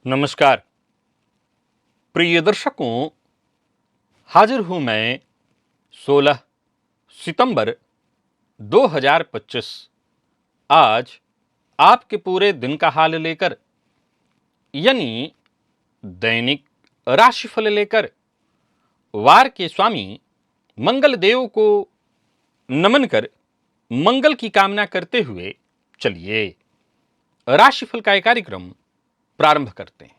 नमस्कार प्रिय दर्शकों, हाजिर हूं मैं 16 सितंबर 2025 आज आपके पूरे दिन का हाल लेकर, यानी दैनिक राशिफल लेकर वार के स्वामी मंगल देव को नमन कर मंगल की कामना करते हुए चलिए राशिफल का एक कार्यक्रम प्रारंभ करते हैं।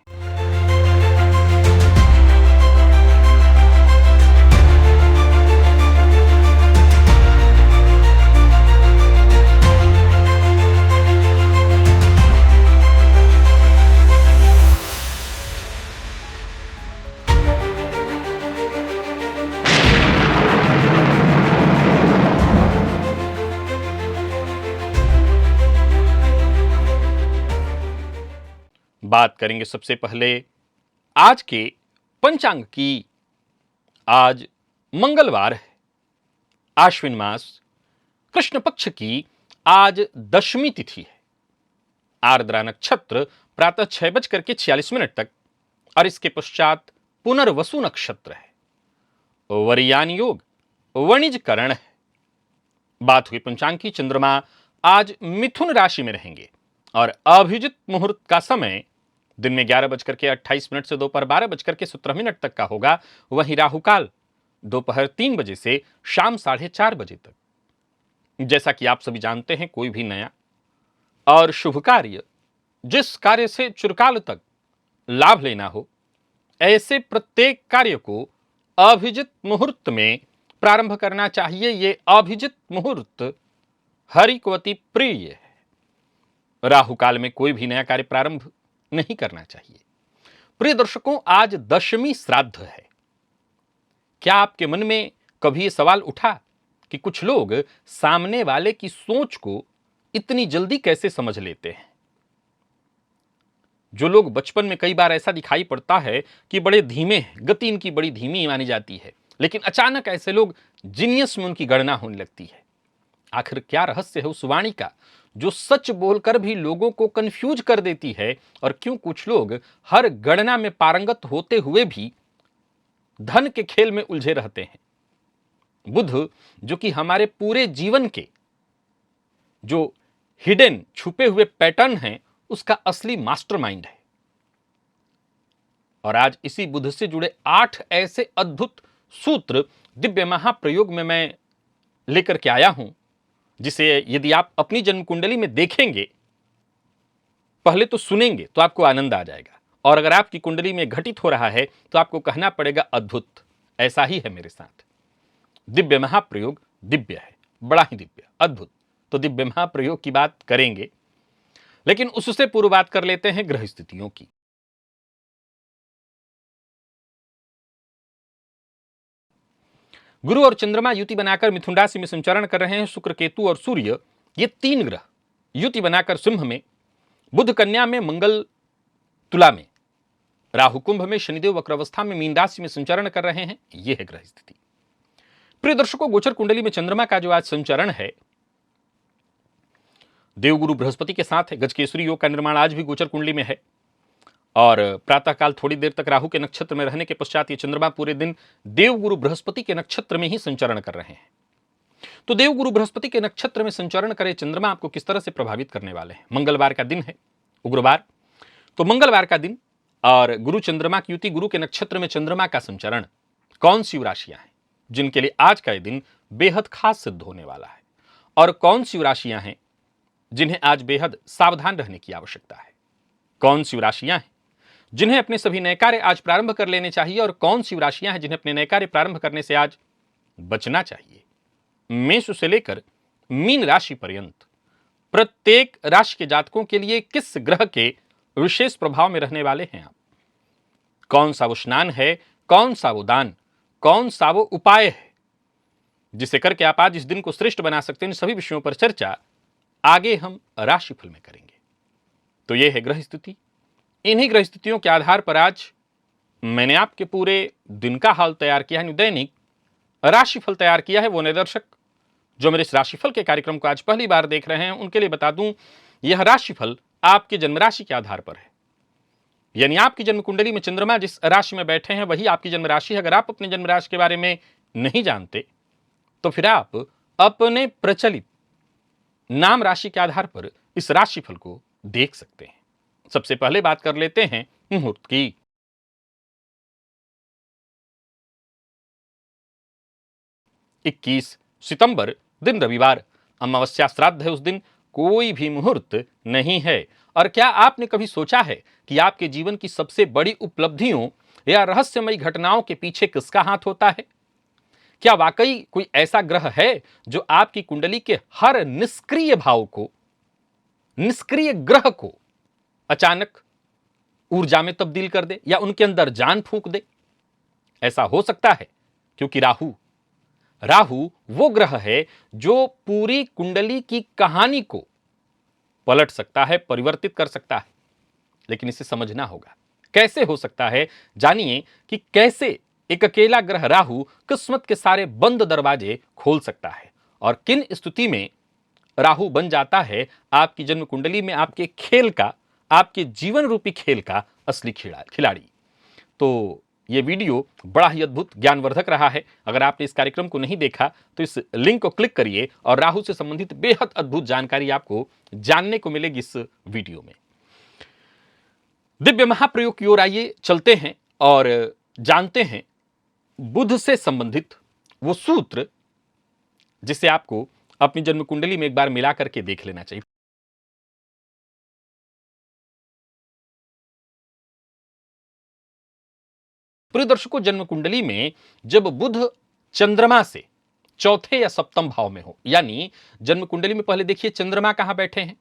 बात करेंगे सबसे पहले आज के पंचांग की। आज मंगलवार है, आश्विन मास कृष्ण पक्ष की आज दशमी तिथि है। आर्द्रा नक्षत्र प्रातः 6:46 तक और इसके पश्चात पुनर्वसु नक्षत्र है। वरियान योग वणिज करण है। बात हुई पंचांग की। चंद्रमा आज मिथुन राशि में रहेंगे और अभिजित मुहूर्त का समय दिन में 11:28 से दोपहर 12:17 तक का होगा। वहीं राहुकाल दोपहर 3 बजे से शाम 4:30 बजे तक। जैसा कि आप सभी जानते हैं, कोई भी नया और शुभ कार्य जिस कार्य से चिरकाल तक लाभ लेना हो, ऐसे प्रत्येक कार्य को अभिजित मुहूर्त में प्रारंभ करना चाहिए। ये अभिजित मुहूर्त हरि को अति प्रिय है। राहुकाल में कोई भी नया कार्य प्रारंभ नहीं करना चाहिए। प्रिय दर्शकों, आज दशमी श्राद्ध है। क्या आपके मन में कभी यह सवाल उठा कि कुछ लोग सामने वाले की सोच को इतनी जल्दी कैसे समझ लेते हैं? जो लोग बचपन में कई बार ऐसा दिखाई पड़ता है कि बड़े धीमे हैं, गति इनकी बड़ी धीमी मानी जाती है, लेकिन अचानक ऐसे लोग जीनियस में उनकी गणना होने लगती है। आखिर क्या रहस्य है उस वाणी का जो सच बोलकर भी लोगों को कंफ्यूज कर देती है? और क्यों कुछ लोग हर गणना में पारंगत होते हुए भी धन के खेल में उलझे रहते हैं? बुध, जो कि हमारे पूरे जीवन के जो हिडन छुपे हुए पैटर्न हैं, उसका असली मास्टरमाइंड है। और आज इसी बुध से जुड़े 8 ऐसे अद्भुत सूत्र दिव्य महाप्रयोग में मैं लेकर के आया हूं, जिसे यदि आप अपनी जन्म कुंडली में देखेंगे, पहले तो सुनेंगे तो आपको आनंद आ जाएगा, और अगर आपकी कुंडली में घटित हो रहा है तो आपको कहना पड़ेगा अद्भुत। ऐसा ही है मेरे साथ। दिव्य महाप्रयोग दिव्य है, बड़ा ही दिव्य, अद्भुत। तो दिव्य महाप्रयोग की बात करेंगे, लेकिन उससे पूर्व बात कर लेते हैं ग्रह स्थितियों की। गुरु और चंद्रमा युति बनाकर मिथुन राशि में संचरण कर रहे हैं। शुक्र, केतु और सूर्य, ये 3 ग्रह युति बनाकर सिंह में, बुध कन्या में, मंगल तुला में, राहु कुंभ में, शनिदेव वक्रावस्था में मीन राशि में संचरण कर रहे हैं। यह है ग्रह स्थिति। प्रिय दर्शकों, गोचर कुंडली में चंद्रमा का जो आज संचरण है, देवगुरु बृहस्पति के साथ है। गजकेसरी योग का निर्माण आज भी गोचर कुंडली में है। और प्रातःकाल थोड़ी देर तक राहु के नक्षत्र में रहने के पश्चात ये चंद्रमा पूरे दिन देवगुरु बृहस्पति के नक्षत्र में ही संचरण कर रहे हैं। तो देवगुरु बृहस्पति के नक्षत्र में संचरण करे चंद्रमा आपको किस तरह से प्रभावित करने वाले हैं? मंगलवार का दिन है, उग्रवार। तो मंगलवार का दिन और गुरु चंद्रमा की युति, गुरु के नक्षत्र में चंद्रमा का संचरण, कौन सी राशियां हैं जिनके लिए आज का यह दिन बेहद खास सिद्ध होने वाला है? और कौन सी राशियां हैं जिन्हें आज बेहद सावधान रहने की आवश्यकता है? कौन सी राशियां हैं जिन्हें अपने सभी नए कार्य आज प्रारंभ कर लेने चाहिए? और कौन सी राशियां हैं जिन्हें अपने नए कार्य प्रारंभ करने से आज बचना चाहिए? मेष से लेकर मीन राशि पर्यंत प्रत्येक राशि के जातकों के लिए किस ग्रह के विशेष प्रभाव में रहने वाले हैं आप? कौन सा वो स्नान है, कौन सा वो दान, कौन सा वो उपाय है जिसे करके आप आज इस दिन को श्रेष्ठ बना सकते हैं? इन सभी विषयों पर चर्चा आगे हम राशिफल में करेंगे। तो यह है ग्रह स्थिति। इन्हीं ग्रह स्थितियों के आधार पर आज मैंने आपके पूरे दिन का हाल तैयार किया है, दैनिक राशिफल तैयार किया है। वो नए दर्शक जो मेरे इस राशिफल के कार्यक्रम को आज पहली बार देख रहे हैं, उनके लिए बता दूं, यह राशिफल आपके जन्म राशि के आधार पर है। यानी आपकी जन्म कुंडली में चंद्रमा जिस राशि में बैठे हैं वही आपकी जन्म राशि है। अगर आप अपने जन्म राशि के बारे में नहीं जानते तो फिर आप अपने प्रचलित नाम राशि के आधार पर इस राशिफल को देख सकते हैं। सबसे पहले बात कर लेते हैं मुहूर्त की। 21 सितंबर दिन रविवार, अमावस्या श्राद्ध है। उस दिन कोई भी मुहूर्त नहीं है। और क्या आपने कभी सोचा है कि आपके जीवन की सबसे बड़ी उपलब्धियों या रहस्यमयी घटनाओं के पीछे किसका हाथ होता है? क्या वाकई कोई ऐसा ग्रह है जो आपकी कुंडली के हर निष्क्रिय भाव को, निष्क्रिय ग्रह को अचानक ऊर्जा में तब्दील कर दे या उनके अंदर जान फूंक दे? ऐसा हो सकता है क्योंकि राहु वो ग्रह है जो पूरी कुंडली की कहानी को पलट सकता है, परिवर्तित कर सकता है। लेकिन इसे समझना होगा। कैसे हो सकता है? जानिए कि कैसे एक अकेला ग्रह राहु किस्मत के सारे बंद दरवाजे खोल सकता है और किन स्थिति में राहु बन जाता है आपकी जन्म कुंडली में आपके खेल का, आपके जीवन रूपी खेल का असली खिलाड़ी। तो यह वीडियो बड़ा ही अद्भुत ज्ञानवर्धक रहा है। अगर आपने इस कार्यक्रम को नहीं देखा तो इस लिंक को क्लिक करिए और राहु से संबंधित बेहद अद्भुत जानकारी आपको जानने को मिलेगी इस वीडियो में। दिव्य महाप्रयोग की ओर आइए चलते हैं और जानते हैं बुध से संबंधित वो सूत्र जिसे आपको अपनी जन्म कुंडली में एक बार मिला करके देख लेना चाहिए। प्रिय दर्शकों, जन्म कुंडली में जब बुध चंद्रमा से चौथे या सप्तम भाव में हो, यानी जन्म कुंडली में पहले देखिए चंद्रमा कहां बैठे हैं।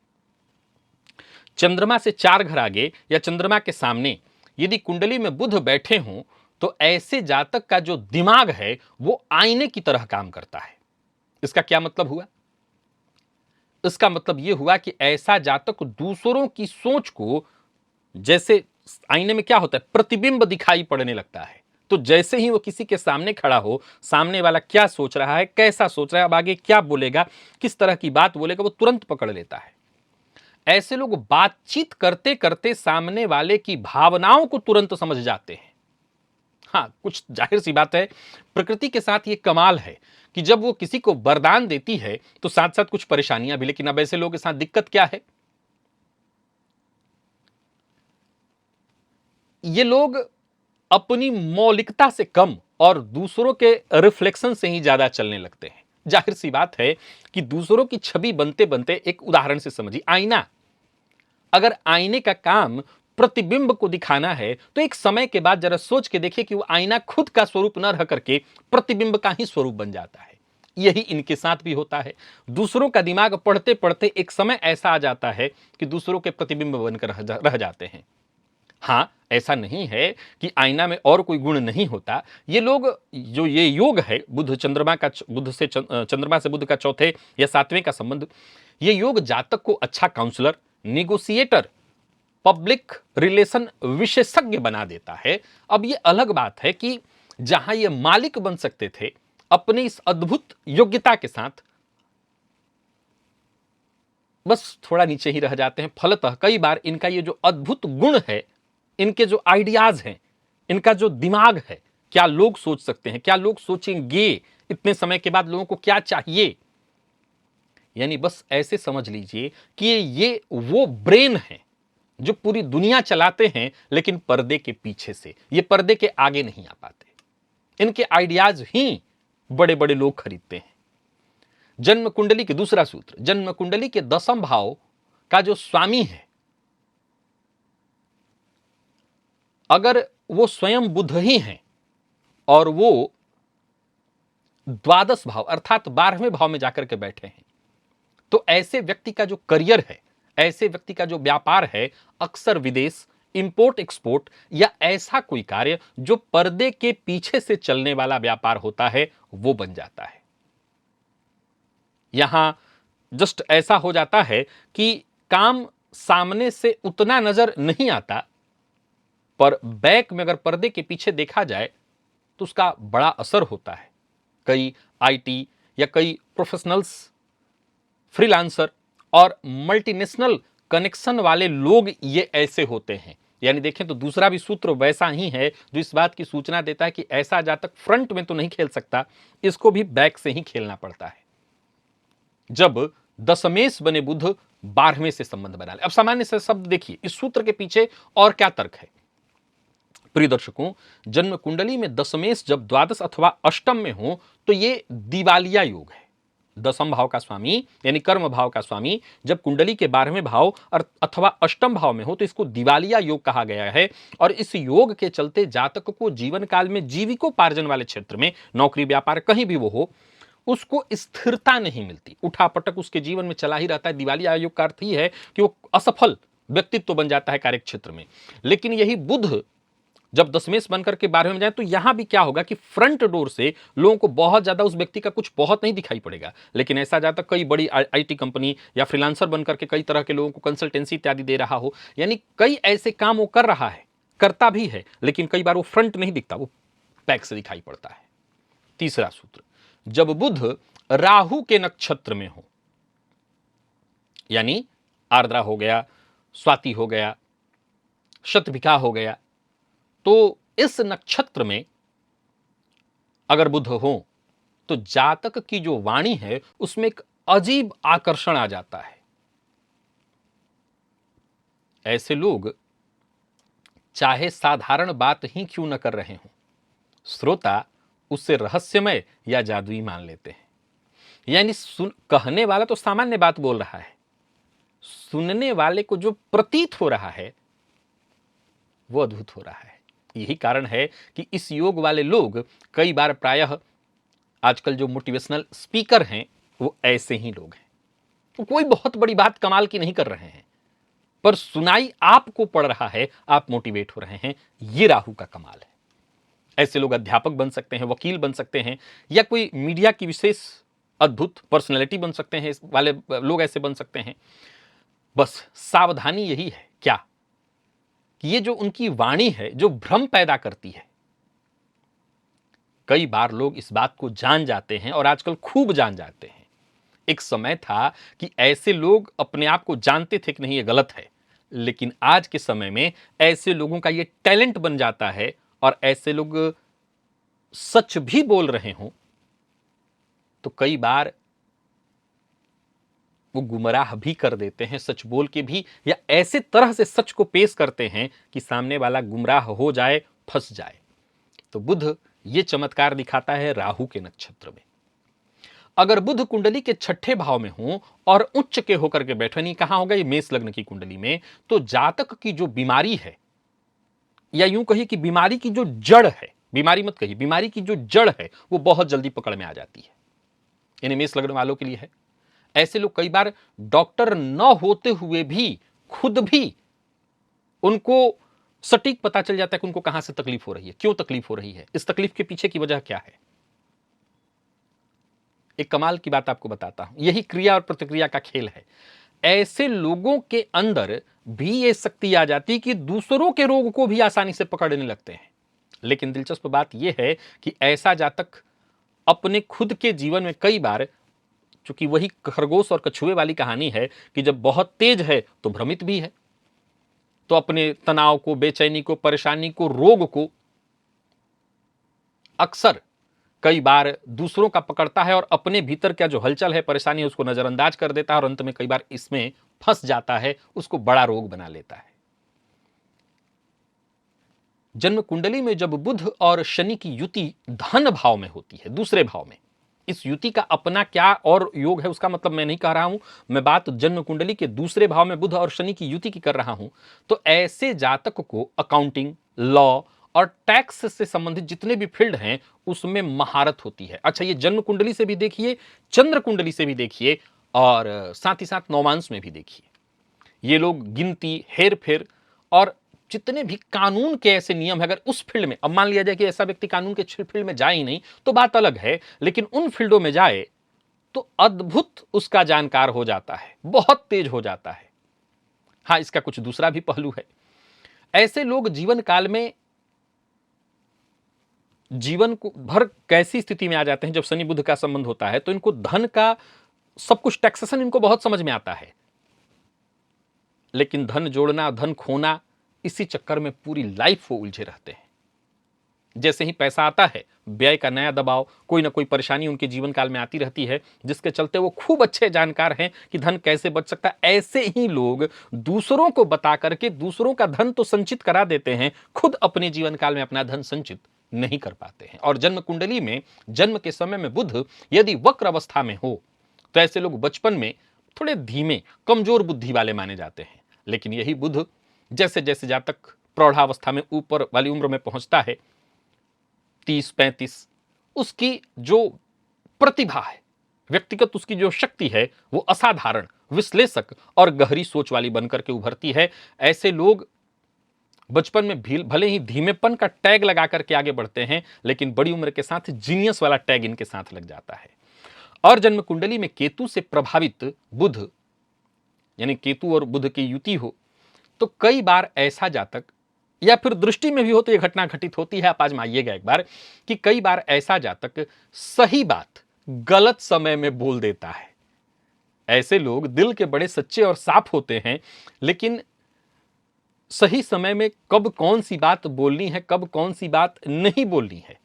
चंद्रमा से 4 घर आगे या चंद्रमा के सामने यदि कुंडली में बुध बैठे हों तो ऐसे जातक का जो दिमाग है वो आईने की तरह काम करता है। इसका क्या मतलब हुआ? इसका मतलब यह हुआ कि ऐसा जातक दूसरों की सोच को, जैसे आईने में क्या होता है, प्रतिबिंब दिखाई पड़ने लगता है। तो जैसे ही वो किसी के सामने खड़ा हो, सामने वाला क्या सोच रहा है, कैसा सोच रहा है, अब आगे क्या बोलेगा, किस तरह की बात बोलेगा, वो तुरंत पकड़ लेता है। ऐसे लोग बातचीत करते करते सामने वाले की भावनाओं को तुरंत समझ जाते हैं। हाँ, कुछ जाहिर सी बात है, प्रकृति के साथ ये कमाल है कि जब वो किसी को वरदान देती है तो साथ साथ कुछ परेशानियां भी। लेकिन अब ऐसे लोगों के साथ दिक्कत क्या है? ये लोग अपनी मौलिकता से कम और दूसरों के रिफ्लेक्शन से ही ज्यादा चलने लगते हैं। जाहिर सी बात है कि दूसरों की छवि बनते बनते, एक उदाहरण से समझिए, आईना, अगर आईने का काम प्रतिबिंब को दिखाना है तो एक समय के बाद जरा सोच के देखिए कि वो आईना खुद का स्वरूप न रह करके प्रतिबिंब का ही स्वरूप बन जाता है। यही इनके साथ भी होता है। दूसरों का दिमाग पढ़ते पढ़ते एक समय ऐसा आ जाता है कि दूसरों के प्रतिबिंब बनकर रह जाते हैं। हाँ, ऐसा नहीं है कि आईना में और कोई गुण नहीं होता। ये लोग, जो ये योग है बुध से चंद्रमा से बुध का चौथे या सातवें का संबंध, ये योग जातक को अच्छा काउंसलर, निगोशिएटर, पब्लिक रिलेशन विशेषज्ञ बना देता है। अब ये अलग बात है कि जहां ये मालिक बन सकते थे अपनी इस अद्भुत योग्यता के साथ, बस थोड़ा नीचे ही रह जाते हैं। फलतः कई बार इनका ये जो अद्भुत गुण है, इनके जो आइडियाज हैं, इनका जो दिमाग है, क्या लोग सोच सकते हैं, क्या लोग सोचेंगे, इतने समय के बाद लोगों को क्या चाहिए, यानी बस ऐसे समझ लीजिए कि ये वो ब्रेन है जो पूरी दुनिया चलाते हैं, लेकिन पर्दे के पीछे से, ये पर्दे के आगे नहीं आ पाते। इनके आइडियाज ही बड़े बड़े लोग खरीदते हैं। जन्म कुंडली के दूसरा सूत्र, जन्म कुंडली के 10वें भाव का जो स्वामी है, अगर वो स्वयं बुध ही हैं और वो 12 भाव अर्थात 12वें भाव में जाकर के बैठे हैं, तो ऐसे व्यक्ति का जो करियर है, ऐसे व्यक्ति का जो व्यापार है, अक्सर विदेश, इंपोर्ट एक्सपोर्ट या ऐसा कोई कार्य जो पर्दे के पीछे से चलने वाला व्यापार होता है, वो बन जाता है। यहां जस्ट ऐसा हो जाता है कि काम सामने से उतना नजर नहीं आता, पर बैक में अगर पर्दे के पीछे देखा जाए तो उसका बड़ा असर होता है। कई आईटी या कई प्रोफेशनल्स, फ्रीलांसर और मल्टीनेशनल कनेक्शन वाले लोग ये ऐसे होते हैं यानी देखें तो दूसरा भी सूत्र वैसा ही है जो इस बात की सूचना देता है कि ऐसा जातक फ्रंट में तो नहीं खेल सकता, इसको भी बैक से ही खेलना पड़ता है। जब दशमेश बने बुध 12वें से संबंध बना ले। अब सामान्य से शब्द देखिए, इस सूत्र के पीछे और क्या तर्क है। प्रिय दर्शकों, जन्म कुंडली में दशमेश जब द्वादश अथवा अष्टम में हो तो ये दिवालिया योग है। दसम भाव का स्वामी यानी कर्म भाव का स्वामी जब कुंडली के 12वें भाव अथवा अष्टम भाव में हो तो इसको दिवालिया योग कहा गया है। और इस योग के चलते जातक को जीवन काल में जीविकोपार्जन वाले क्षेत्र में, नौकरी व्यापार कहीं भी वो हो, उसको स्थिरता नहीं मिलती, उठापटक उसके जीवन में चला ही रहता है। दिवालिया योग का अर्थ ही है कि वो असफल व्यक्तित्व बन जाता है कार्य क्षेत्र में। लेकिन यही बुध जब दशमेश बनकर के 12वें में जाए तो यहां भी क्या होगा कि फ्रंट डोर से लोगों को बहुत ज्यादा उस व्यक्ति का कुछ बहुत नहीं दिखाई पड़ेगा। लेकिन ऐसा जाता कई बड़ी आईटी कंपनी या फ्रीलांसर बनकर के कई तरह के लोगों को कंसल्टेंसी इत्यादि दे रहा हो, यानी कई ऐसे काम वो कर रहा है, करता भी है, लेकिन कई बार वो फ्रंट नहीं दिखता, वो बैक से दिखाई पड़ता है। तीसरा सूत्र, जब बुध राहु के नक्षत्र में हो, यानी आर्द्रा हो गया, स्वाति हो गया, शतभिखा हो गया, तो इस नक्षत्र में अगर बुध हो तो जातक की जो वाणी है उसमें एक अजीब आकर्षण आ जाता है। ऐसे लोग चाहे साधारण बात ही क्यों न कर रहे हों, श्रोता उससे रहस्यमय या जादुई मान लेते हैं। यानी कहने वाला तो सामान्य बात बोल रहा है, सुनने वाले को जो प्रतीत हो रहा है वो अद्भुत हो रहा है। यही कारण है कि इस योग वाले लोग कई बार प्रायः आजकल जो मोटिवेशनल स्पीकर हैं वो ऐसे ही लोग हैं। तो कोई बहुत बड़ी बात कमाल की नहीं कर रहे हैं, पर सुनाई आपको पड़ रहा है, आप मोटिवेट हो रहे हैं। ये राहु का कमाल है। ऐसे लोग अध्यापक बन सकते हैं, वकील बन सकते हैं, या कोई मीडिया की विशेष अद्भुत पर्सनैलिटी बन सकते हैं। इस वाले लोग ऐसे बन सकते हैं। बस सावधानी यही है क्या कि ये जो उनकी वाणी है जो भ्रम पैदा करती है। कई बार लोग इस बात को जान जाते हैं और आजकल खूब जान जाते हैं। एक समय था कि ऐसे लोग अपने आप को जानते थे कि नहीं ये गलत है, लेकिन आज के समय में ऐसे लोगों का ये टैलेंट बन जाता है और ऐसे लोग सच भी बोल रहे हों तो कई बार वो गुमराह भी कर देते हैं सच बोल के भी, या ऐसे तरह से सच को पेश करते हैं कि सामने वाला गुमराह हो जाए, फंस जाए। तो बुध ये चमत्कार दिखाता है राहु के नक्षत्र में। अगर बुध कुंडली के 6ठे भाव में हो और उच्च के होकर के बैठे, नहीं कहां होगा, ये मेष लग्न की कुंडली में, तो जातक की जो बीमारी है, या यूं कहिए कि बीमारी की जो जड़ है, बीमारी मत कहिए, बीमारी की जो जड़ है वो बहुत जल्दी पकड़ में आ जाती है। यानी मेष लग्न वालों के लिए है। ऐसे लोग कई बार डॉक्टर न होते हुए भी खुद भी उनको सटीक पता चल जाता है कि उनको कहां से तकलीफ हो रही है, क्यों तकलीफ हो रही है, इस तकलीफ के पीछे की वजह क्या है। एक कमाल की बात आपको बताता हूं, यही क्रिया और प्रतिक्रिया का खेल है। ऐसे लोगों के अंदर भी यह शक्ति आ जाती कि दूसरों के रोग को भी आसानी से पकड़ने लगते हैं। लेकिन दिलचस्प बात यह है कि ऐसा जातक अपने खुद के जीवन में कई बार, चूंकि वही खरगोश और कछुए वाली कहानी है कि जब बहुत तेज है तो भ्रमित भी है, तो अपने तनाव को, बेचैनी को, परेशानी को, रोग को अक्सर कई बार दूसरों का पकड़ता है और अपने भीतर क्या जो हलचल है, परेशानी है, उसको नजरअंदाज कर देता है और अंत में कई बार इसमें फंस जाता है, उसको बड़ा रोग बना लेता है। जन्म कुंडली में जब बुध और शनि की युति धन भाव में होती है, दूसरे भाव में, इस युति का अपना क्या और योग है उसका मतलब मैं नहीं कह रहा हूं, मैं बात जन्म कुंडली के दूसरे भाव में बुध और शनि की युति की कर रहा हूं। तो ऐसे जातक को अकाउंटिंग, लॉ और टैक्स से संबंधित जितने भी फील्ड हैं उसमें महारत होती है। अच्छा, ये जन्म कुंडली से भी देखिए, चंद्र कुंडली से भी देखिए, और साथ ही साथ नौमांस में भी देखिए। ये लोग गिनती, हेर फेर और जितने भी कानून के ऐसे नियम है, अगर उस फील्ड में, अब मान लिया जाए कि ऐसा व्यक्ति कानून के फील्ड में जाए ही नहीं तो बात अलग है, लेकिन उन फील्डों में जाए तो अद्भुत उसका जानकार हो जाता है, बहुत तेज हो जाता है। हां, इसका कुछ दूसरा भी पहलू है। ऐसे लोग जीवन काल में जीवन को भर कैसी स्थिति में आ जाते हैं, जब शनि बुध का संबंध होता है तो इनको धन का सब कुछ, टैक्सेशन इनको बहुत समझ में आता है, लेकिन धन जोड़ना, धन खोना, इसी चक्कर में पूरी लाइफ वो उलझे रहते हैं। जैसे ही पैसा आता है, व्यय का नया दबाव, कोई ना कोई परेशानी उनके जीवन काल में आती रहती है, जिसके चलते वो खूब अच्छे जानकार हैं कि धन कैसे बच सकता है। ऐसे ही लोग दूसरों को बता करके दूसरों का धन तो संचित करा देते हैं, खुद अपने जीवन काल में अपना धन संचित नहीं कर पाते हैं। और जन्म कुंडली में जन्म के समय में बुध यदि वक्र अवस्था में हो तो ऐसे लोग बचपन में थोड़े धीमे, कमजोर बुद्धि वाले माने जाते हैं। लेकिन यही बुध जैसे जैसे जातक प्रौढ़ावस्था में ऊपर वाली उम्र में पहुंचता है, 30-35, उसकी जो प्रतिभा है, व्यक्तिगत उसकी जो शक्ति है, वो असाधारण, विश्लेषक और गहरी सोच वाली बनकर के उभरती है। ऐसे लोग बचपन में भले ही धीमेपन का टैग लगा करके आगे बढ़ते हैं, लेकिन बड़ी उम्र के साथ जीनियस वाला टैग इनके साथ लग जाता है। और जन्म कुंडली में केतु से प्रभावित बुध, यानी केतु और बुध की युति हो, तो कई बार ऐसा जातक, या फिर दृष्टि में भी हो तो यह घटना घटित होती है, आप आजमाइएगा एक बार, कि कई बार ऐसा जातक सही बात गलत समय में बोल देता है। ऐसे लोग दिल के बड़े सच्चे और साफ होते हैं, लेकिन सही समय में कब कौन सी बात बोलनी है, कब कौन सी बात नहीं बोलनी है,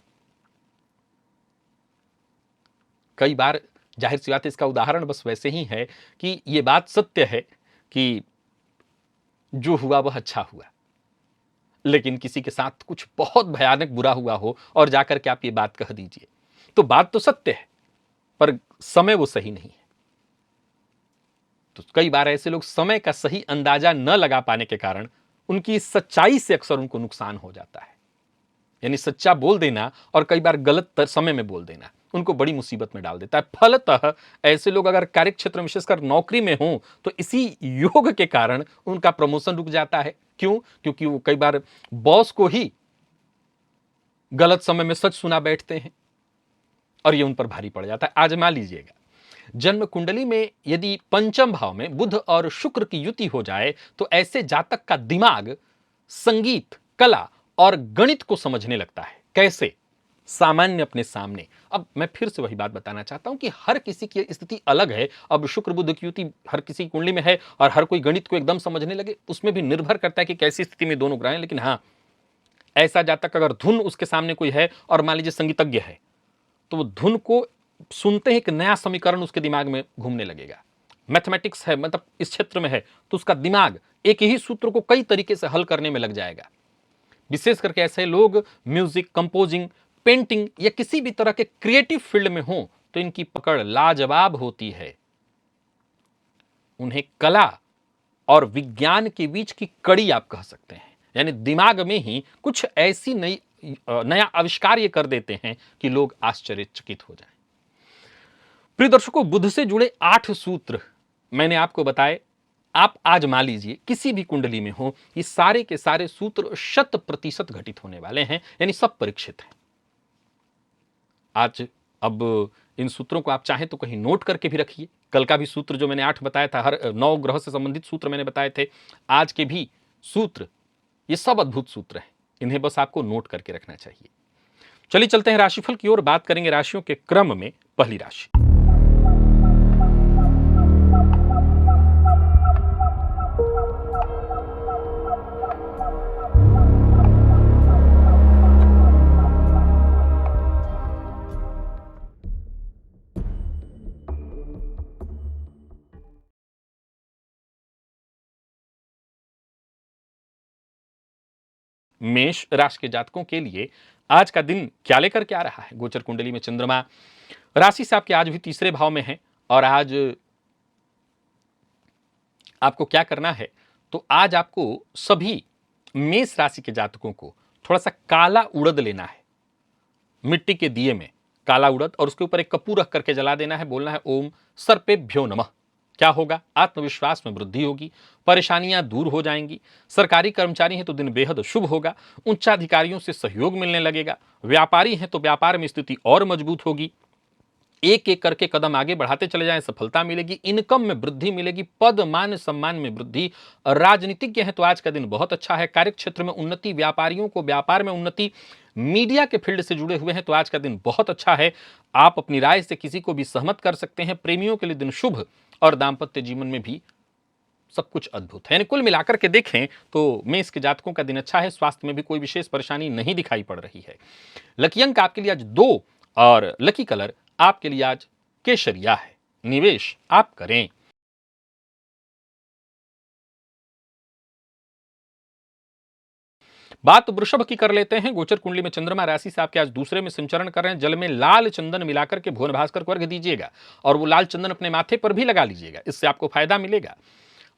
कई बार जाहिर सी बात है, इसका उदाहरण बस वैसे ही है कि यह बात सत्य है कि जो हुआ वह अच्छा हुआ, लेकिन किसी के साथ कुछ बहुत भयानक बुरा हुआ हो और जाकर के आप ये बात कह दीजिए, तो बात तो सत्य है पर समय वो सही नहीं है। तो कई बार ऐसे लोग समय का सही अंदाजा न लगा पाने के कारण उनकी सच्चाई से अक्सर उनको नुकसान हो जाता है। यानी सच्चा बोल देना और कई बार गलत समय में बोल देना उनको बड़ी मुसीबत में डाल देता है। फलतः ऐसे लोग अगर कार्यक्षेत्र में विशेषकर नौकरी में हों तो इसी योग के कारण उनका प्रमोशन रुक जाता है। क्यों? क्योंकि वो कई बार बॉस को ही गलत समय में सच सुना बैठते हैं और ये उन पर भारी पड़ जाता है। आजमा लीजिएगा, जन्म कुंडली में यदि पंचम भाव में बुध और शुक्र की युति हो जाए तो ऐसे जातक का दिमाग संगीत, कला और गणित को समझने लगता है। कैसे? सामान्य अपने सामने। अब मैं फिर से वही बात बताना चाहता हूं कि हर किसी की स्थिति अलग है। अब शुक्र बुध की युति हर किसी कुंडली में है और हर कोई गणित को एकदम समझने लगे, उसमें भी निर्भर करता है कि कैसी स्थिति में दोनों ग्रह हैं। लेकिन हाँ, ऐसा जातक अगर धुन उसके सामने कोई है और मान लीजिए संगीतज्ञ है, तो वो धुन को सुनते ही एक नया समीकरण उसके दिमाग में घूमने लगेगा। मैथमेटिक्स है, मतलब इस क्षेत्र में है, तो उसका दिमाग एक ही सूत्र को कई तरीके से हल करने में लग जाएगा। विशेष करके ऐसे लोग म्यूजिक, कंपोजिंग, पेंटिंग या किसी भी तरह के क्रिएटिव फील्ड में हो तो इनकी पकड़ लाजवाब होती है। उन्हें कला और विज्ञान के बीच की कड़ी आप कह सकते हैं। यानी दिमाग में ही कुछ ऐसी नया आविष्कार ये कर देते हैं कि लोग आश्चर्यचकित हो जाएं। प्रिय दर्शकों, बुध से जुड़े 8 सूत्र मैंने आपको बताए। आप आजमा लीजिए, किसी भी कुंडली में हो, ये सारे के सारे सूत्र 100% घटित होने वाले हैं, यानी सब परीक्षित हैं। आज अब इन सूत्रों को आप चाहें तो कहीं नोट करके भी रखिए। कल का भी सूत्र जो मैंने 8 बताया था, हर 9 ग्रह से संबंधित सूत्र मैंने बताए थे। आज के भी सूत्र, ये सब अद्भुत सूत्र हैं, इन्हें बस आपको नोट करके रखना चाहिए। चलिए चलते हैं राशिफल की ओर। बात करेंगे राशियों के क्रम में। पहली राशि मेष राशि के जातकों के लिए आज का दिन क्या लेकर के आ रहा है? गोचर कुंडली में चंद्रमा राशि से आपके आज भी तीसरे भाव में है और आज आपको क्या करना है, तो आज आपको सभी मेष राशि के जातकों को थोड़ा सा काला उड़द लेना है, मिट्टी के दिए में काला उड़द, और उसके ऊपर एक कपूर रख करके जला देना है। बोलना है ओम सर्पेभ्यो नमः। क्या होगा? आत्मविश्वास में वृद्धि होगी, परेशानियां दूर हो जाएंगी। सरकारी कर्मचारी हैं तो दिन बेहद शुभ होगा, उच्चाधिकारियों से सहयोग मिलने लगेगा। व्यापारी हैं तो व्यापार में स्थिति और मजबूत होगी। एक एक करके कदम आगे बढ़ाते चले जाएं, सफलता मिलेगी। इनकम में वृद्धि मिलेगी, पद मान सम्मान में वृद्धि। राजनीतिज्ञ हैं तो आज का दिन बहुत अच्छा है, कार्यक्षेत्र में उन्नति, व्यापारियों को व्यापार में उन्नति। मीडिया के फील्ड से जुड़े हुए हैं तो आज का दिन बहुत अच्छा है, आप अपनी राय से किसी को भी सहमत कर सकते हैं। प्रेमियों के लिए दिन शुभ और दाम्पत्य जीवन में भी सब कुछ अद्भुत है। यानी कुल मिलाकर के देखें तो मेष के जातकों का दिन अच्छा है, स्वास्थ्य में भी कोई विशेष परेशानी नहीं दिखाई पड़ रही है। लकी अंक आपके लिए आज 2 और लकी कलर आपके लिए आज केसरिया है। निवेश आप करें। बात वृषभ की कर लेते हैं। गोचर कुंडली में चंद्रमा राशि से आपके आज दूसरे में संचरण कर रहे हैं। जल में लाल चंदन मिलाकर के भुवन भास्कर को अर्घ्य दीजिएगा और वो लाल चंदन अपने माथे पर भी लगा लीजिएगा, इससे आपको फायदा मिलेगा।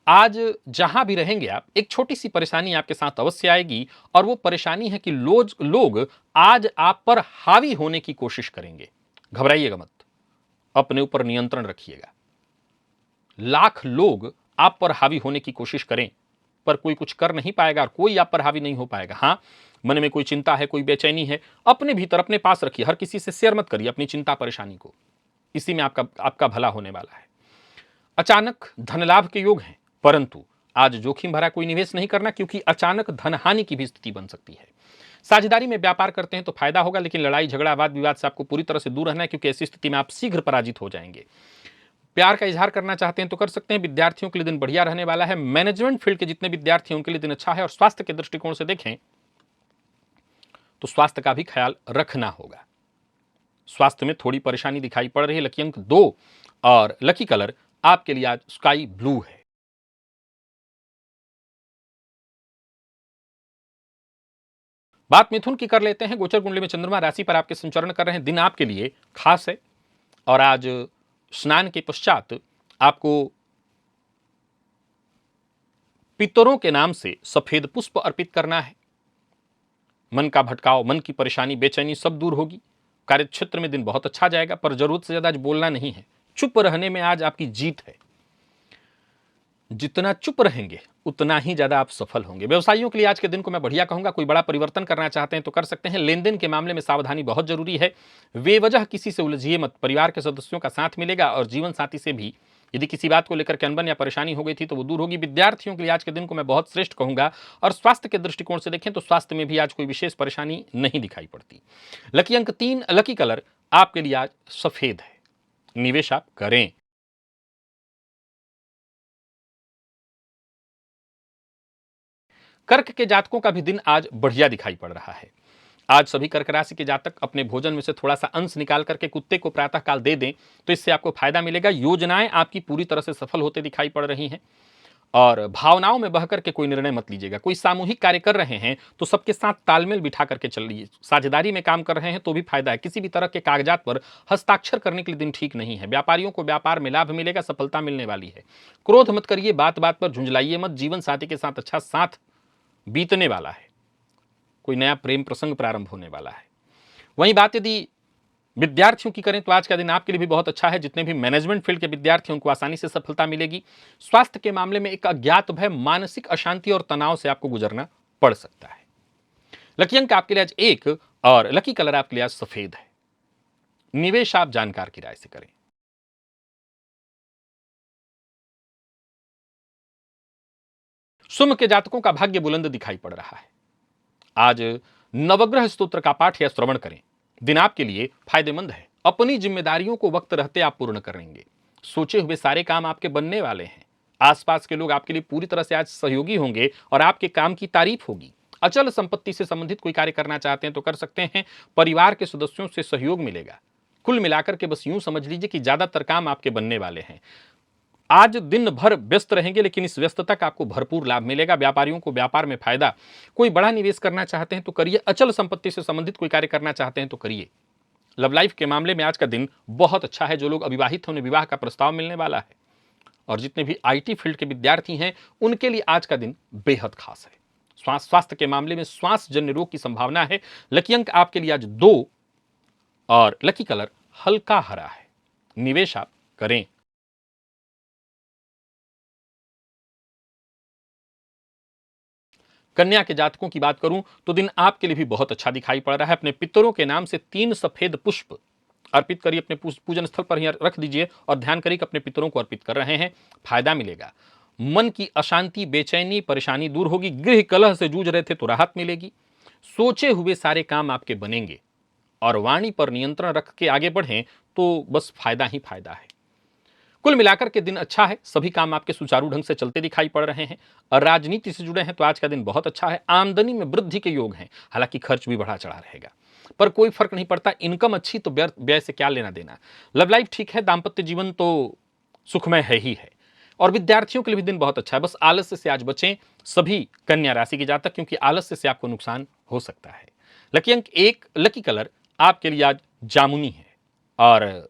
आज जहां भी रहेंगे आप, एक छोटी सी परेशानी आपके साथ अवश्य आएगी और वो परेशानी है कि लोग आज आप पर हावी होने की कोशिश करेंगे। घबराइएगा मत, अपने ऊपर नियंत्रण रखिएगा। लाख लोग आप पर हावी होने की कोशिश करें पर कोई कुछ कर नहीं पाएगा और कोई आप पर हावी नहीं हो पाएगा। हाँ, मन में कोई चिंता है, कोई बेचैनी है, अपने भीतर अपने पास रखिए, हर किसी से शेयर मत करिए अपनी चिंता परेशानी को, इसी में आपका भला होने वाला है। अचानक धन लाभ के योग हैं, परंतु आज जोखिम भरा कोई निवेश नहीं करना, क्योंकि अचानक धन हानि की भी स्थिति बन सकती है। साझेदारी में व्यापार करते हैं तो फायदा होगा, लेकिन लड़ाई झगड़ा वाद विवाद से आपको पूरी तरह से दूर रहना है, क्योंकि ऐसी स्थिति में आप शीघ्र पराजित हो जाएंगे। प्यार का इजहार करना चाहते हैं तो कर सकते हैं। विद्यार्थियों के लिए दिन बढ़िया रहने वाला है। मैनेजमेंट फील्ड के जितने विद्यार्थी हैं उनके लिए दिन अच्छा है। और स्वास्थ्य के दृष्टिकोण से देखें तो स्वास्थ्य का भी ख्याल रखना होगा। स्वास्थ्य में थोड़ी परेशानी दिखाई पड़ रही है। लकी अंक 2 और लकी कलर आपके लिए आज स्काई ब्लू है। बात मिथुन की कर लेते हैं। गोचर कुंडली में चंद्रमा राशि पर आपके संचरण कर रहे हैं। दिन आपके लिए खास है और आज स्नान के पश्चात आपको पितरों के नाम से सफेद पुष्प अर्पित करना है। मन का भटकाव, मन की परेशानी, बेचैनी सब दूर होगी। कार्य क्षेत्र में दिन बहुत अच्छा जाएगा, पर जरूरत से ज्यादा आज बोलना नहीं है। चुप रहने में आज आपकी जीत है। जितना चुप रहेंगे उतना ही ज्यादा आप सफल होंगे। व्यवसायियों के लिए आज के दिन को मैं बढ़िया कहूंगा। कोई बड़ा परिवर्तन करना चाहते हैं तो कर सकते हैं। लेन देन के मामले में सावधानी बहुत जरूरी है। बेवजह किसी से उलझिए मत। परिवार के सदस्यों का साथ मिलेगा और जीवन साथी से भी यदि किसी बात को लेकर के अनबन या परेशानी हो गई थी तो वो दूर होगी। विद्यार्थियों के लिए आज के दिन को मैं बहुत श्रेष्ठ कहूंगा। और स्वास्थ्य के दृष्टिकोण से देखें तो स्वास्थ्य में भी आज कोई विशेष परेशानी नहीं दिखाई पड़ती। लकी अंक 3, लकी कलर आपके लिए आज सफेद है। निवेश आप करें। कर्क के जातकों का भी दिन आज बढ़िया दिखाई पड़ रहा है। आज सभी कर्क राशि के जातक अपने भोजन में से थोड़ा सा अंश निकाल करके कुत्ते को प्रातः काल दे दें तो इससे आपको फायदा मिलेगा। योजनाएं आपकी पूरी तरह से सफल होते दिखाई पड़ रही हैं और भावनाओं में बहकर के कोई निर्णय मत लीजिएगा। कोई सामूहिक कार्य कर रहे हैं तो सबके साथ तालमेल बिठा करके चलिए। साझेदारी में काम कर रहे हैं तो भी फायदा है। किसी भी तरह के कागजात पर हस्ताक्षर करने के लिए दिन ठीक नहीं है। व्यापारियों को व्यापार में लाभ मिलेगा, सफलता मिलने वाली है। क्रोध मत करिए, बात बात पर झुंझलाइए मत। जीवन साथी के साथ अच्छा साथ बीतने वाला है। कोई नया प्रेम प्रसंग प्रारंभ होने वाला है। वहीं बात यदि विद्यार्थियों की करें तो आज का दिन आपके लिए भी बहुत अच्छा है। जितने भी मैनेजमेंट फील्ड के विद्यार्थी हैं उनको आसानी से सफलता मिलेगी। स्वास्थ्य के मामले में एक अज्ञात भय, मानसिक अशांति और तनाव से आपको गुजरना पड़ सकता है। लकी अंक आपके लिए आज 1 और लकी कलर आपके लिए आज सफेद है। निवेश आप जानकार की राय से करें। सिंह के जातकों का भाग्य बुलंद दिखाई पड़ रहा है। आज नवग्रह स्तोत्र का पाठ या श्रवण करें। दिन आपके लिए फायदेमंद है। अपनी जिम्मेदारियों को वक्त रहते आप पूर्ण करेंगे। सोचे हुए सारे काम आपके बनने वाले हैं। आसपास के लोग आपके लिए पूरी तरह से आज सहयोगी होंगे और आपके काम की तारीफ होगी। अचल संपत्ति से संबंधित कोई कार्य करना चाहते हैं तो कर सकते हैं। परिवार के सदस्यों से सहयोग मिलेगा। कुल मिलाकर के बस यूं समझ लीजिए कि ज्यादातर काम आपके बनने वाले हैं। आज दिन भर व्यस्त रहेंगे, लेकिन इस व्यस्तता का आपको भरपूर लाभ मिलेगा। व्यापारियों को व्यापार में फायदा। कोई बड़ा निवेश करना चाहते हैं तो करिए। अचल संपत्ति से संबंधित कोई कार्य करना चाहते हैं तो करिए। लव लाइफ के मामले में आज का दिन बहुत अच्छा है। जो लोग अविवाहित हैं उन्हें विवाह का प्रस्ताव मिलने वाला है और जितने भी आईटी फील्ड के विद्यार्थी हैं उनके लिए आज का दिन बेहद खास है। स्वास्थ्य के मामले में श्वास जन्य रोग की संभावना है। लकी अंक आपके लिए आज 2 और लकी कलर हल्का हरा है। निवेश आप करें। कन्या के जातकों की बात करूं तो दिन आपके लिए भी बहुत अच्छा दिखाई पड़ रहा है। अपने पितरों के नाम से 3 सफेद पुष्प अर्पित करिए। अपने पूजन स्थल पर ही रख दीजिए और ध्यान करिए कि अपने पितरों को अर्पित कर रहे हैं। फायदा मिलेगा। मन की अशांति, बेचैनी, परेशानी दूर होगी। गृह कलह से जूझ रहे थे तो राहत मिलेगी। सोचे हुए सारे काम आपके बनेंगे और वाणी पर नियंत्रण रख के आगे बढ़ें तो बस फायदा ही फायदा है। कुल मिलाकर के दिन अच्छा है, सभी काम आपके सुचारू ढंग से चलते दिखाई पड़ रहे हैं। और राजनीति से जुड़े हैं तो आज का दिन बहुत अच्छा है, आमदनी में वृद्धि के योग हैं, हालांकि खर्च भी बढ़ा चढ़ा रहेगा, पर कोई फर्क नहीं पड़ता, इनकम अच्छी तो व्यय से क्या लेना देना। लव लाइफ ठीक है, दाम्पत्य जीवन तो सुखमय है ही है। और विद्यार्थियों के लिए भी दिन बहुत अच्छा है, बस आलस्य से आज बचें सभी कन्या राशि के जातक, क्योंकि आलस्य से आपको नुकसान हो सकता है। लकी अंक 1, लकी कलर आपके लिए आज जामुनी है और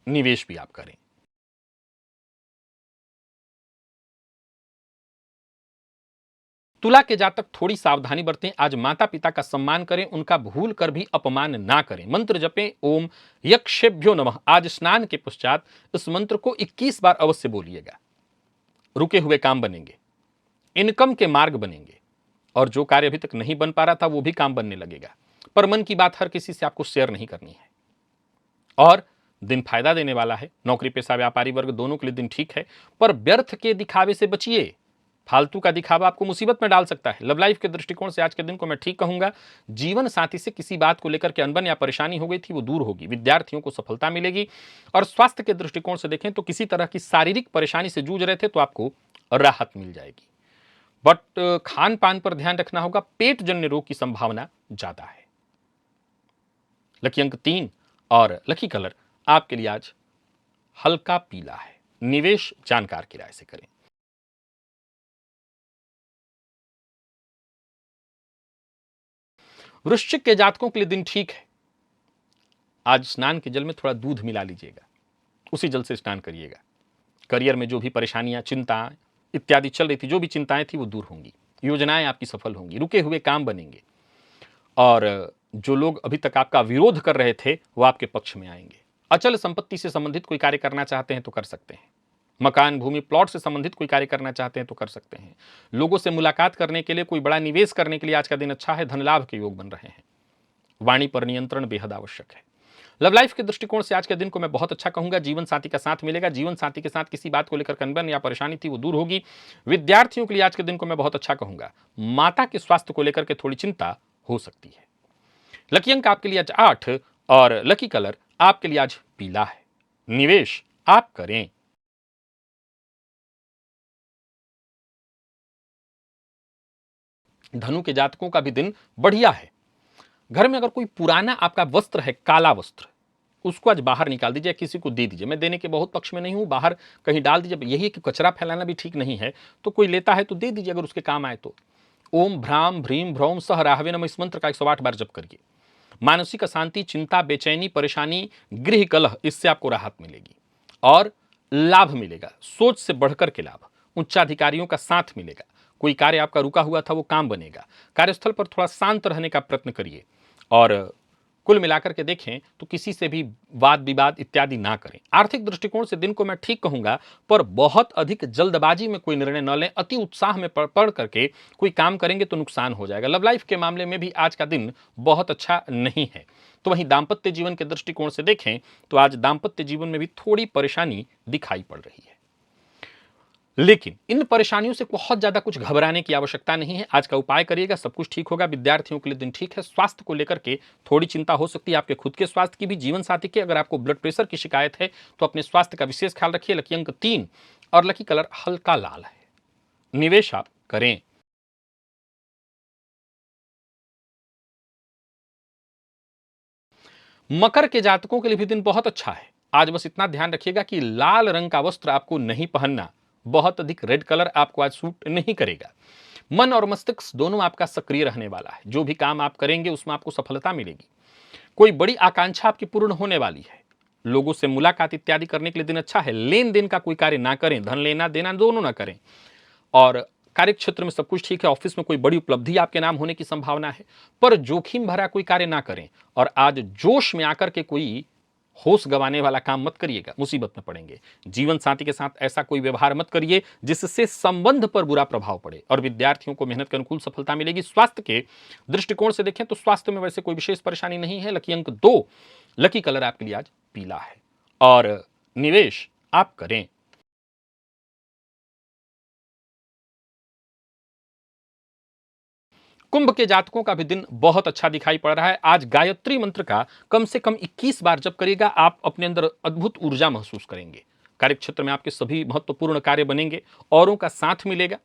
निवेश भी आप करें। तुला के जातक थोड़ी सावधानी बरतें, आज माता पिता का सम्मान करें, उनका भूल कर भी अपमान ना करें। मंत्र जपें ओम यक्षेभ्यो नमः। आज स्नान के पश्चात इस मंत्र को 21 बार अवश्य बोलिएगा। रुके हुए काम बनेंगे, इनकम के मार्ग बनेंगे, और जो कार्य अभी तक नहीं बन पा रहा था वो भी काम बनने लगेगा। पर मन की बात हर किसी से आपको शेयर नहीं करनी है। और दिन फायदा देने वाला है, नौकरी पेशा व्यापारी वर्ग दोनों के लिए दिन ठीक है, पर व्यर्थ के दिखावे से बचिए, फालतू का दिखावा आपको मुसीबत में डाल सकता है। लव लाइफ के दृष्टिकोण से आज के दिन को मैं ठीक कहूंगा। जीवन साथी से किसी बात को लेकर के अनबन या परेशानी हो गई थी, वो दूर होगी, विद्यार्थियों को सफलता मिलेगी। और स्वास्थ्य के दृष्टिकोण से देखें तो किसी तरह की शारीरिक परेशानी से जूझ रहे थे तो आपको राहत मिल जाएगी। बट खान पान पर ध्यान रखना होगा, पेट जन्य रोग की संभावना ज्यादा है। लकी अंक 3 और लकी कलर आपके लिए आज हल्का पीला है। निवेश जानकार की राय से करें। वृश्चिक के जातकों के लिए दिन ठीक है। आज स्नान के जल में थोड़ा दूध मिला लीजिएगा, उसी जल से स्नान करिएगा। करियर में जो भी परेशानियां, चिंता इत्यादि चल रही थी, जो भी चिंताएं थी वो दूर होंगी, योजनाएं आपकी सफल होंगी, रुके हुए काम बनेंगे, और जो लोग अभी तक आपका विरोध कर रहे थे वो आपके पक्ष में आएंगे। अचल संपत्ति से संबंधित कोई कार्य करना चाहते हैं तो कर सकते हैं। मकान, भूमि, प्लॉट से संबंधित कोई कार्य करना चाहते हैं तो कर सकते हैं। लोगों से मुलाकात करने के लिए, कोई बड़ा निवेश करने के लिए आज का दिन अच्छा है, धन लाभ के योग बन रहे हैं। वाणी पर नियंत्रण बेहद आवश्यक है। लव लाइफ के दृष्टिकोण से आज के दिन को मैं बहुत अच्छा कहूंगा। जीवन साथी का साथ मिलेगा, जीवन साथी के साथ किसी बात को लेकर अनबन या परेशानी थी वो दूर होगी। विद्यार्थियों के लिए आज के दिन को मैं बहुत अच्छा कहूंगा। माता के स्वास्थ्य को लेकर के थोड़ी चिंता हो सकती है। लकी अंक आपके लिए आज 8 और लकी कलर आपके लिए आज पीला है। निवेश आप करें। धनु के जातकों का भी दिन बढ़िया है। घर में अगर कोई पुराना आपका वस्त्र है, काला वस्त्र, उसको आज बाहर निकाल दीजिए, किसी को दे दीजिए। मैं देने के बहुत पक्ष में नहीं हूं, बाहर कहीं डाल दीजिए। यही कि कचरा फैलाना भी ठीक नहीं है, तो कोई लेता है तो दे दीजिए अगर उसके काम आए तो। ओम भ्राम भ्रीम भ्रौम सह राहवे नमः, इस मंत्र का 108 बार जप करिए। मानसिक अशांति, चिंता, बेचैनी, परेशानी, गृह कलह, इससे आपको राहत मिलेगी और लाभ मिलेगा, सोच से बढ़कर के लाभ। उच्चाधिकारियों का साथ मिलेगा, कोई कार्य आपका रुका हुआ था वो काम बनेगा। कार्यस्थल पर थोड़ा शांत रहने का प्रयत्न करिए, और कुल मिलाकर के देखें तो किसी से भी वाद विवाद इत्यादि ना करें। आर्थिक दृष्टिकोण से दिन को मैं ठीक कहूंगा, पर बहुत अधिक जल्दबाजी में कोई निर्णय न लें। अति उत्साह में पड़ करके कोई काम करेंगे तो नुकसान हो जाएगा। लव लाइफ के मामले में भी आज का दिन बहुत अच्छा नहीं है। तो वहीं दाम्पत्य जीवन के दृष्टिकोण से देखें तो आज दाम्पत्य जीवन में भी थोड़ी परेशानी दिखाई पड़ रही है, लेकिन इन परेशानियों से बहुत ज्यादा कुछ घबराने की आवश्यकता नहीं है। आज का उपाय करिएगा, सब कुछ ठीक होगा। विद्यार्थियों के लिए दिन ठीक है। स्वास्थ्य को लेकर के थोड़ी चिंता हो सकती है, आपके खुद के स्वास्थ्य की भी, जीवन साथी के। अगर आपको ब्लड प्रेशर की शिकायत है तो अपने स्वास्थ्य का विशेष ख्याल रखिए। लकी अंक 3 और लकी कलर हल्का लाल है। निवेश आप करें। मकर के जातकों के लिए भी दिन बहुत अच्छा है। आज बस इतना ध्यान रखिएगा कि लाल रंग का वस्त्र आपको नहीं पहनना, बहुत अधिक रेड कलर आपको आज सूट नहीं करेगा। मन और मस्तिष्क दोनों आपका सक्रिय रहने वाला है। जो भी काम आप करेंगे उसमें आपको सफलता मिलेगी। कोई बड़ी आकांक्षा आपकी पूर्ण होने वाली है। लोगों से मुलाकात इत्यादि करने के लिए दिन अच्छा है। लेन देन का कोई कार्य ना करें, धन लेना देना दोनों ना करें। और कार्य क्षेत्र में सब कुछ ठीक है। ऑफिस में कोई बड़ी उपलब्धि आपके नाम होने की संभावना है, पर जोखिम भरा कोई कार्य ना करें। और आज जोश में आकर के कोई होश गंवाने वाला काम मत करिएगा, मुसीबत में पड़ेंगे। जीवन साथी के साथ ऐसा कोई व्यवहार मत करिए जिससे संबंध पर बुरा प्रभाव पड़े। और विद्यार्थियों को मेहनत के अनुकूल सफलता मिलेगी। स्वास्थ्य के दृष्टिकोण से देखें तो स्वास्थ्य में वैसे कोई विशेष परेशानी नहीं है। लकी अंक 2, लकी कलर आपके लिए आज पीला है और निवेश आप करें। कुंभ के जातकों का भी दिन बहुत अच्छा दिखाई पड़ रहा है। आज गायत्री मंत्र का कम से कम 21 बार जप करिएगा, आप अपने अंदर अद्भुत ऊर्जा महसूस करेंगे। कार्यक्षेत्र में आपके सभी महत्वपूर्ण कार्य बनेंगे, औरों का साथ मिलेगा,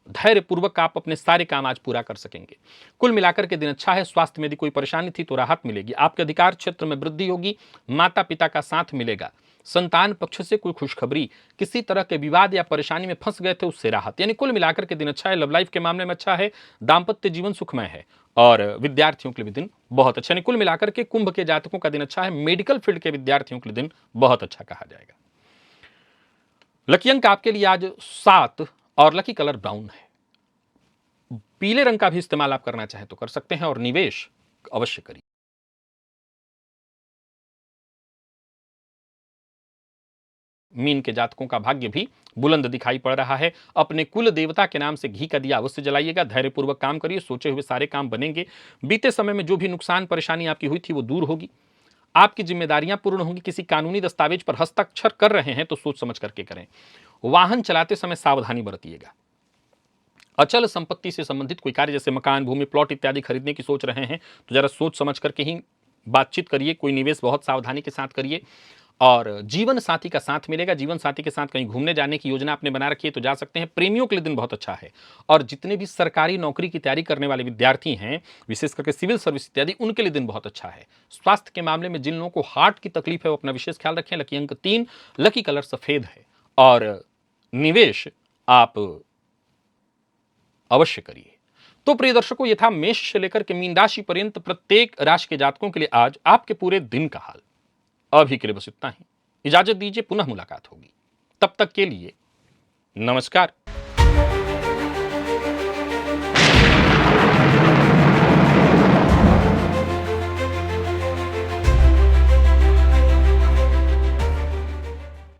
धैर्यपूर्वक आप अपने सारे काम आज पूरा कर सकेंगे। कुल मिलाकर के दिन अच्छा है। स्वास्थ्य में यदि कोई परेशानी थी तो राहत मिलेगी। आपके अधिकार क्षेत्र में वृद्धि होगी, माता पिता का साथ मिलेगा, संतान पक्ष से कोई खुशखबरी, किसी तरह के विवाद या परेशानी में फंस गए थे उससे राहत। यानी कुल मिलाकर के दिन अच्छा है। लव लाइफ के मामले में अच्छा है, दाम्पत्य जीवन सुखमय है और विद्यार्थियों के लिए भी दिन बहुत अच्छा। यानी कुल मिलाकर के कुंभ के जातकों का दिन अच्छा है। मेडिकल फील्ड के विद्यार्थियों के लिए दिन बहुत अच्छा कहा जाएगा। लकी अंक आपके लिए आज 7 और लकी कलर ब्राउन है। पीले रंग का भी इस्तेमाल आप करना चाहें तो कर सकते हैं और निवेश अवश्य करिए। मीन के जातकों का भाग्य भी बुलंद दिखाई पड़ रहा है। अपने कुल देवता के नाम से घी का दिया अवश्य जलाइएगा। धैर्यपूर्वक काम करिए, सोचे हुए सारे काम बनेंगे। बीते समय में जो भी नुकसान परेशानी आपकी हुई थी वो दूर होगी। आपकी जिम्मेदारियां पूर्ण होंगी। किसी कानूनी दस्तावेज पर हस्ताक्षर कर रहे हैं तो सोच समझ करके करें। वाहन चलाते समय सावधानी बरतिएगा। अचल संपत्ति से संबंधित कोई कार्य जैसे मकान, भूमि, प्लॉट इत्यादि खरीदने की सोच रहे हैं तो जरा सोच समझ करके ही बातचीत करिए। कोई निवेश बहुत सावधानी के साथ करिए। और जीवन साथी का साथ मिलेगा। जीवन साथी के साथ कहीं घूमने जाने की योजना आपने बना रखी है तो जा सकते हैं। प्रेमियों के लिए दिन बहुत अच्छा है। और जितने भी सरकारी नौकरी की तैयारी करने वाले विद्यार्थी हैं, विशेष करके सिविल सर्विस इत्यादि, उनके लिए दिन बहुत अच्छा है। स्वास्थ्य के मामले में जिन लोगों को हार्ट की तकलीफ है वो अपना विशेष ख्याल रखें। लकी अंक 3, लकी कलर सफेद है और निवेश आप अवश्य करिए। तो प्रिय दर्शकों, ये था मेष से लेकर के मीन राशि पर्यंत प्रत्येक राशि के जातकों के लिए आज आपके पूरे दिन का हाल। अभी के लिए बस इतना ही। इजाजत दीजिए, पुनः मुलाकात होगी। तब तक के लिए नमस्कार।